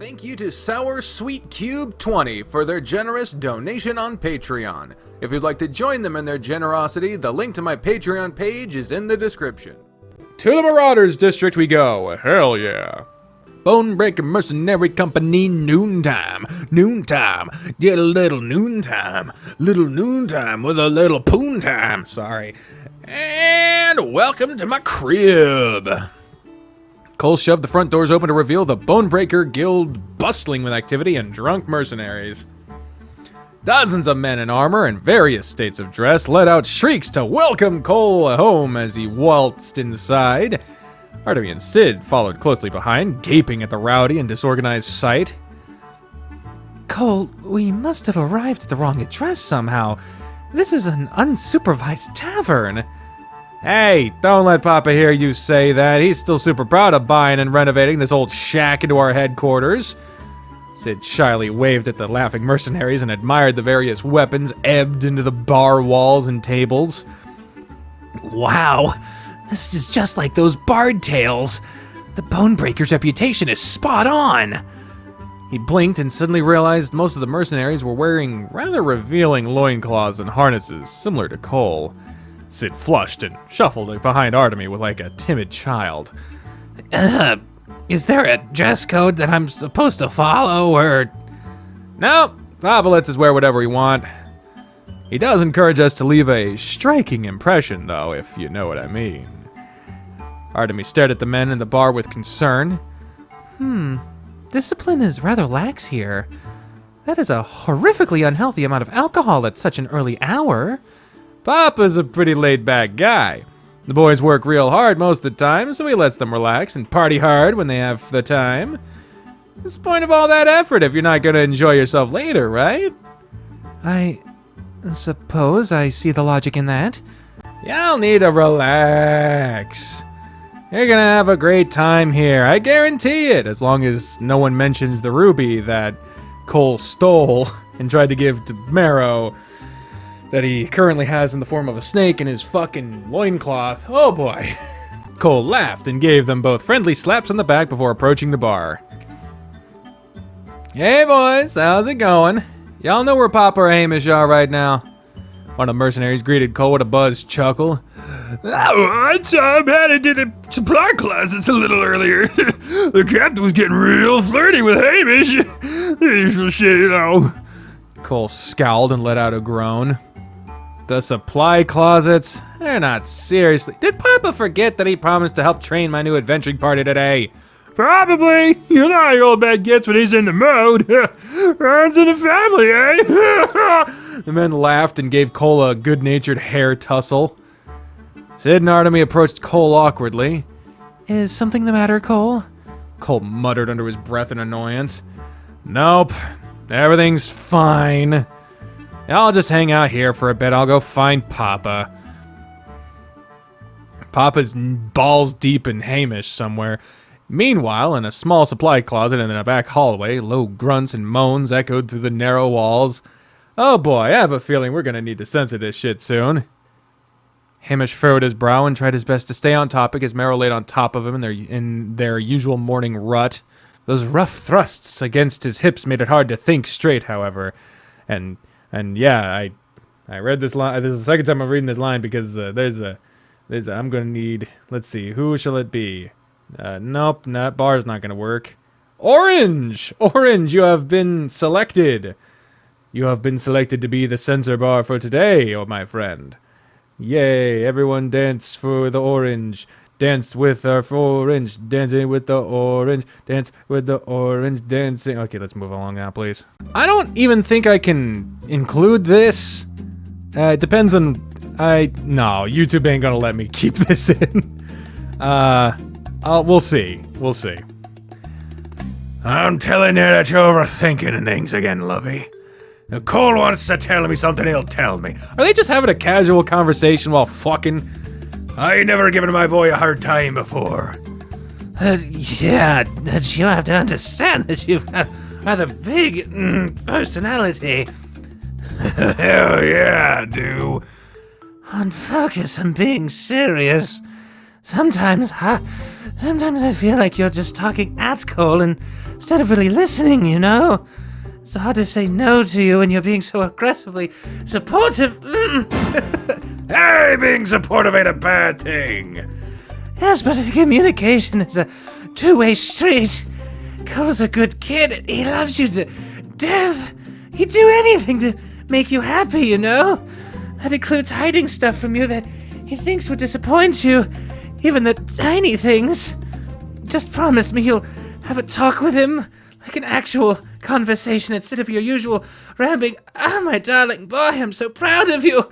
Thank you to Sour Sweet Cube 20 for their generous donation on Patreon. If you'd like to join them in their generosity, the link to my Patreon page is in the description. To the Marauders District we go, hell yeah. Bonebreaker Mercenary Company noontime, get a little noontime with a little poon time, sorry. And welcome to my crib. Cole shoved the front doors open to reveal the Bonebreaker Guild bustling with activity and drunk mercenaries. Dozens of men in armor and various states of dress let out shrieks to welcome Cole home as he waltzed inside. Artemy and Sid followed closely behind, gaping at the rowdy and disorganized sight. Cole, we must have arrived at the wrong address somehow. This is an unsupervised tavern. Hey, don't let Papa hear you say that. He's still super proud of buying and renovating this old shack into our headquarters. Sid shyly waved at the laughing mercenaries and admired the various weapons ebbed into the bar walls and tables. Wow, this is just like those bard tales. The Bonebreaker's reputation is spot on. He blinked and suddenly realized most of the mercenaries were wearing rather revealing loincloths and harnesses, similar to Cole. Sid flushed and shuffled behind Artemy with like a timid child. Is there a dress code that I'm supposed to follow, or...? No, Papa lets us wear whatever we want. He does encourage us to leave a striking impression, though, if you know what I mean. Artemy stared at the men in the bar with concern. Discipline is rather lax here. That is a horrifically unhealthy amount of alcohol at such an early hour. Papa's a pretty laid-back guy. The boys work real hard most of the time, so he lets them relax and party hard when they have the time. What's the point of all that effort if you're not going to enjoy yourself later, right? I suppose I see the logic in that. Y'all need to relax. You're gonna have a great time here, I guarantee it, as long as no one mentions the ruby that Cole stole and tried to give to Marrow, that he currently has in the form of a snake in his fucking loincloth. Oh boy. Cole laughed and gave them both friendly slaps on the back before approaching the bar. Hey boys, how's it going? Y'all know where Papa or Hamish are right now? One of the mercenaries greeted Cole with a buzzed chuckle. Alright, I'm headed to the supply closets a little earlier. The captain was getting real flirty with Hamish. The usual shit, you know. Cole scowled and let out a groan. The supply closets? They're not seriously. Did Papa forget that he promised to help train my new adventuring party today? Probably. You know how your old man gets when he's in the mode. Runs in the family, eh? The men laughed and gave Cole a good-natured hair tussle. Sid and Artemy approached Cole awkwardly. Is something the matter, Cole? Cole muttered under his breath in annoyance. Nope. Everything's fine. I'll just hang out here for a bit. I'll go find Papa. Papa's balls deep in Hamish somewhere. Meanwhile, in a small supply closet in a back hallway, low grunts and moans echoed through the narrow walls. Oh boy, I have a feeling we're gonna need to censor this shit soon. Hamish furrowed his brow and tried his best to stay on topic as Marrow laid on top of him in their usual morning rut. Those rough thrusts against his hips made it hard to think straight, however. And yeah, I read this line. This is the second time I'm reading this line because I'm gonna need. Let's see, who shall it be? Nope, that bar's not gonna work. Orange, you have been selected. You have been selected to be the censor bar for today, oh my friend. Yay! Everyone dance for the orange. Dance with our orange, dancing with the orange, dance with the orange, dancing. Okay, let's move along now, please. I don't even think I can include this. It depends on, no, YouTube ain't gonna let me keep this in. We'll see. I'm telling you that you're overthinking things again, lovey. If Cole wants to tell me something, he'll tell me. Are they just having a casual conversation while fucking? I ain't never given my boy a hard time before. Yeah, but you have to understand that you've got rather big personality. Hell yeah, I do. On focus, I'm being serious. Sometimes I feel like you're just talking at Cole instead of really listening, you know? It's hard to say no to you when you're being so aggressively supportive. Hey, being supportive ain't a bad thing. Yes, but communication is a two-way street. Cole's a good kid. He loves you to death. He'd do anything to make you happy, you know? That includes hiding stuff from you that he thinks would disappoint you. Even the tiny things. Just promise me you'll have a talk with him, like an actual conversation instead of your usual rambling, my darling boy, I'm so proud of you.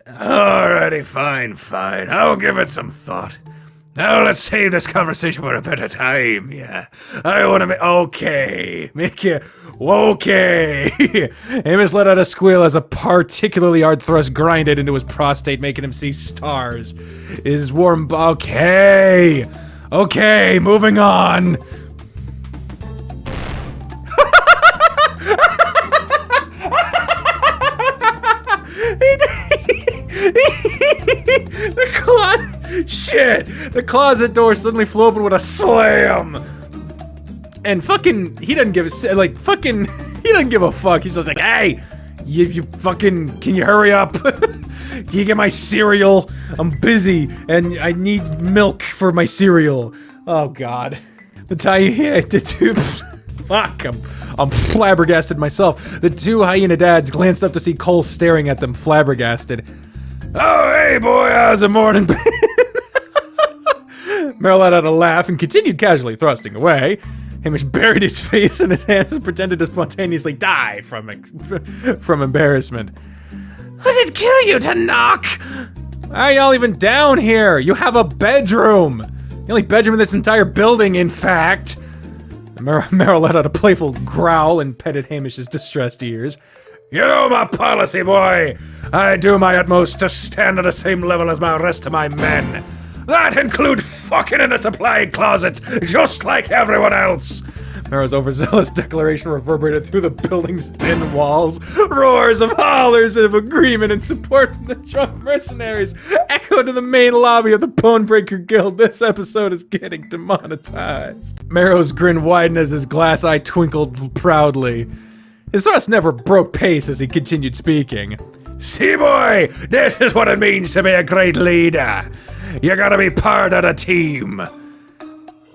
Alrighty, fine. I'll give it some thought. Now let's save this conversation for a better time, yeah. I want to make you okay. Amos let out a squeal as a particularly hard thrust grinded into his prostate, making him see stars. His warm... Okay, moving on. The closet door suddenly flew open with a slam. And fucking, he doesn't give a fuck. He's just like, hey, you fucking, can you hurry up? Can you get my cereal? I'm busy and I need milk for my cereal. Oh God. Fuck, I'm flabbergasted myself. The two hyena dads glanced up to see Cole staring at them, flabbergasted. Oh, hey boy, how's the morning? Merrill let out a laugh and continued casually thrusting away. Hamish buried his face in his hands and pretended to spontaneously die from embarrassment. Who did kill you to knock? Why are y'all even down here? You have a bedroom. The only bedroom in this entire building, in fact. Merrill let out a playful growl and petted Hamish's distressed ears. You know my policy, boy. I do my utmost to stand on the same level as my rest of my men. That include fucking in the supply closets, just like everyone else. Merrill's overzealous declaration reverberated through the building's thin walls. Roars of hollers and of agreement and support from the drunk mercenaries echoed in the main lobby of the Bonebreaker Guild. This episode is getting demonetized. Merrill's grin widened as his glass eye twinkled proudly. His thrust never broke pace as he continued speaking. See, boy, this is what it means to be a great leader. You gotta be part of the team.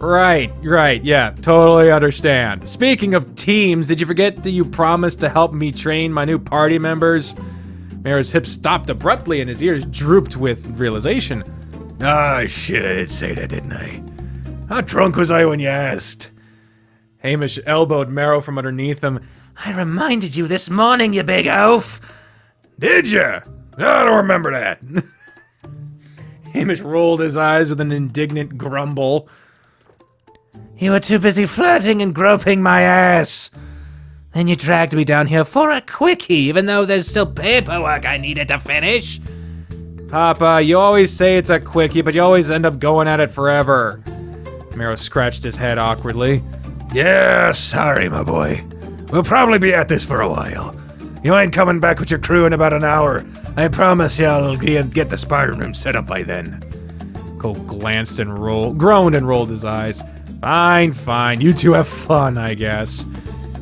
Right, yeah, totally understand. Speaking of teams, did you forget that you promised to help me train my new party members? Merrill's hips stopped abruptly and his ears drooped with realization. Ah, shit, I did say that, didn't I? How drunk was I when you asked? Hamish elbowed Merrill from underneath him. I reminded you this morning, you big oaf. Did ya? I don't remember that. Hamish rolled his eyes with an indignant grumble. You were too busy flirting and groping my ass. Then you dragged me down here for a quickie, even though there's still paperwork I needed to finish. Papa, you always say it's a quickie, but you always end up going at it forever. Merrill scratched his head awkwardly. Yeah, sorry, my boy. We'll probably be at this for a while. You ain't coming back with your crew in about an hour. I promise you I'll get the sparring room set up by then. Cole glanced and groaned and rolled his eyes. Fine. You two have fun, I guess.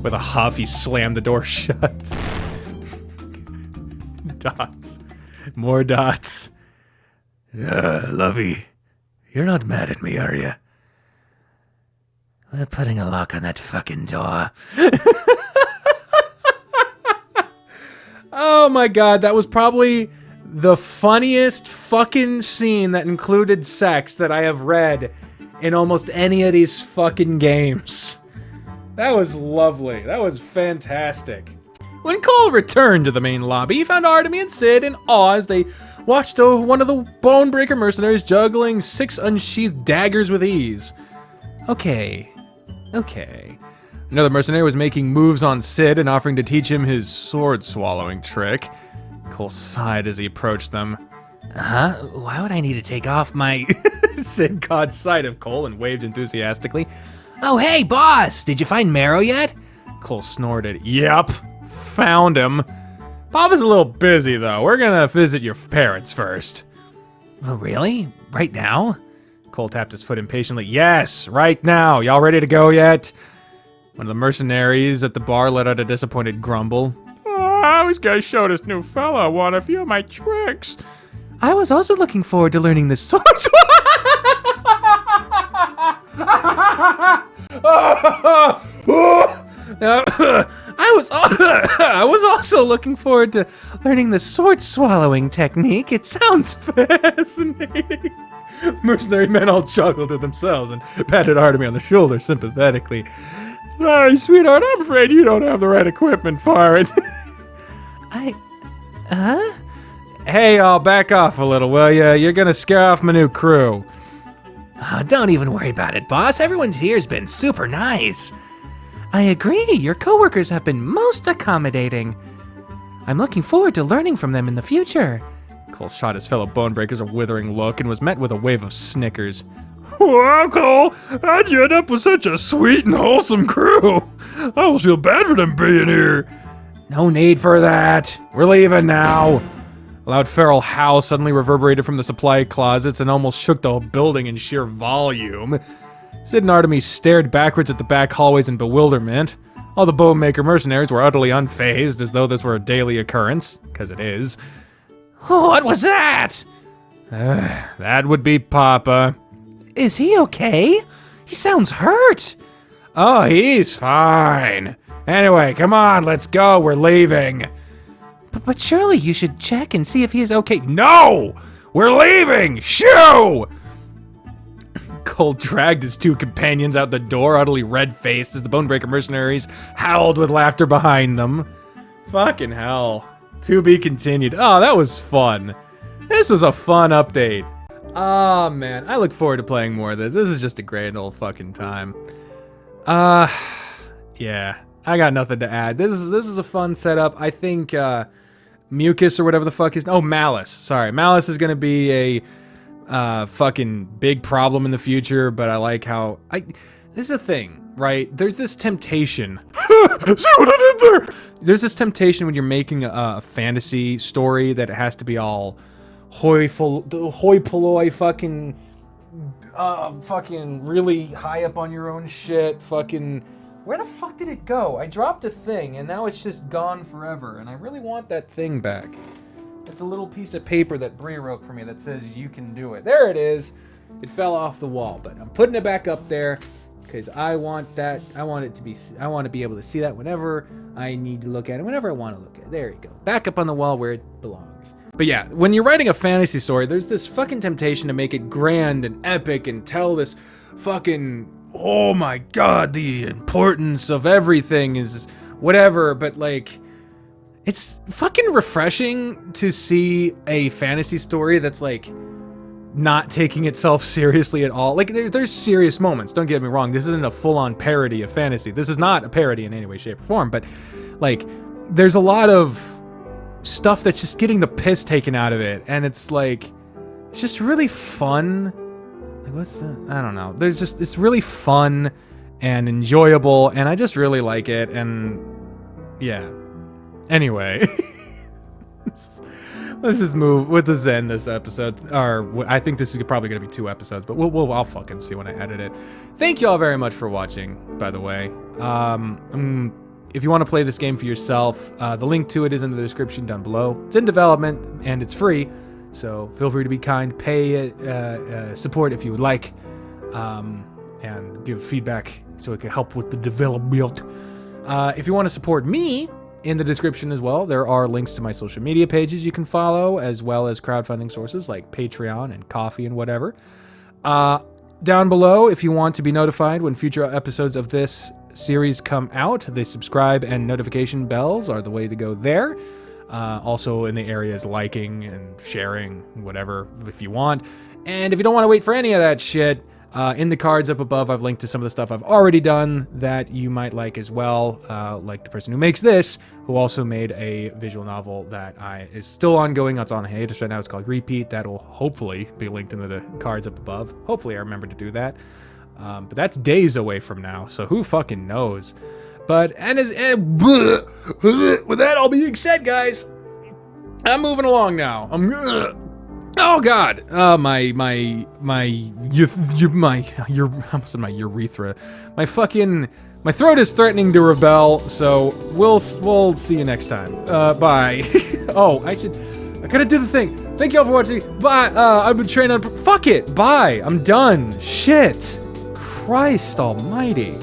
With a huff, he slammed the door shut. Dots. More dots. Lovey, you're not mad at me, are you? We're putting a lock on that fucking door. Oh my God, that was probably the funniest fucking scene that included sex that I have read in almost any of these fucking games. That was lovely. That was fantastic. When Cole returned to the main lobby, he found Artemy and Sid in awe as they watched one of the Bonebreaker mercenaries juggling 6 unsheathed daggers with ease. Okay. Another mercenary was making moves on Sid and offering to teach him his sword-swallowing trick. Cole sighed as he approached them. Huh? Why would I need to take off my... Sid caught sight of Cole and waved enthusiastically. Oh, hey, boss! Did you find Marrow yet? Cole snorted. Yep, found him. Papa's a little busy, though. We're gonna visit your parents first. Oh, really? Right now? Cole tapped his foot impatiently. Yes, right now. Y'all ready to go yet? One of the mercenaries at the bar let out a disappointed grumble. Oh, I was gonna show this new fella one a few of my tricks. I was also looking forward to learning the sword. I was also looking forward to learning the sword swallowing technique. It sounds Fascinating. Mercenary men all chuckled to themselves and patted Artemy on the shoulder sympathetically. Sorry, sweetheart, I'm afraid you don't have the right equipment for it. Hey, I'll back off a little, will ya? You're gonna scare off my new crew. Don't even worry about it, boss. Everyone here's been super nice. I agree. Your coworkers have been most accommodating. I'm looking forward to learning from them in the future. Cole shot his fellow Bonebreakers a withering look and was met with a wave of snickers. Wow, Cole, how'd you end up with such a sweet and wholesome crew? I almost feel bad for them being here. No need for that. We're leaving now. A loud feral howl suddenly reverberated from the supply closets and almost shook the whole building in sheer volume. Sid and Artemis stared backwards at the back hallways in bewilderment. All the Bonemaker mercenaries were utterly unfazed, as though this were a daily occurrence, because it is. What was that? That would be Papa. Is he okay? He sounds hurt. Oh, he's fine. Anyway, come on, let's go. We're leaving. But surely you should check and see if he is okay. No! We're leaving! Shoo! Cole dragged his two companions out the door, utterly red-faced, as the Bonebreaker mercenaries howled with laughter behind them. Fucking hell. To be continued. Oh, that was fun. This was a fun update. Oh, man. I look forward to playing more of this. This is just a great old fucking time. Yeah. I got nothing to add. This is a fun setup. I think, Mucus or whatever the fuck is... Oh, Malice. Sorry. Malice is gonna be a fucking big problem in the future, but I like how... This is a thing, right? There's this temptation. See what I did there? There's this temptation when you're making a fantasy story that it has to be all hoi polloi fucking really high up on your own shit, fucking... Where the fuck did it go? I dropped a thing, and now it's just gone forever, and I really want that thing back. It's a little piece of paper that Bri wrote for me that says, you can do it. There it is. It fell off the wall, but I'm putting it back up there, because I want that, I want to be able to see that whenever I need to look at it, whenever I want to look at it. There you go. Back up on the wall where it belongs. But yeah, when you're writing a fantasy story, there's this fucking temptation to make it grand and epic and tell this fucking... Oh my god, the importance of everything is whatever, but like, it's fucking refreshing to see a fantasy story that's like not taking itself seriously at all. Like, there's serious moments, don't get me wrong, this isn't a full-on parody of fantasy. This is not a parody in any way, shape, or form, but like, there's a lot of stuff that's just getting the piss taken out of it, and it's like, it's just really fun. What's that? I don't know. It's really fun and enjoyable, and I just really like it, and yeah. Anyway, let's just move. We'll just end this episode, or I think this is probably going to be 2 episodes, but I'll fucking see when I edit it. Thank you all very much for watching, by the way. If you want to play this game for yourself, the link to it is in the description down below. It's in development, and it's free. So feel free to be kind, pay support if you would like, and give feedback so it can help with the development. If you want to support me, in the description as well, there are links to my social media pages you can follow, as well as crowdfunding sources like Patreon and Coffee and whatever. Down below, if you want to be notified when future episodes of this series come out, the subscribe and notification bells are the way to go there. Also in the areas liking and sharing, whatever, if you want. And if you don't want to wait for any of that shit, in the cards up above, I've linked to some of the stuff I've already done that you might like as well. Like the person who makes this, who also made a visual novel that is still ongoing. It's on hiatus right now. It's called Repeat. That'll hopefully be linked in the cards up above. Hopefully I remember to do that. But that's days away from now, so who fucking knows? But, with that all being said, guys, I'm moving along now. Oh God! My urethra. My throat is threatening to rebel. So we'll see you next time. Bye. Oh, I gotta do the thing. Thank y'all for watching. Bye. I've been trained on. Fuck it. Bye. I'm done. Shit. Christ Almighty.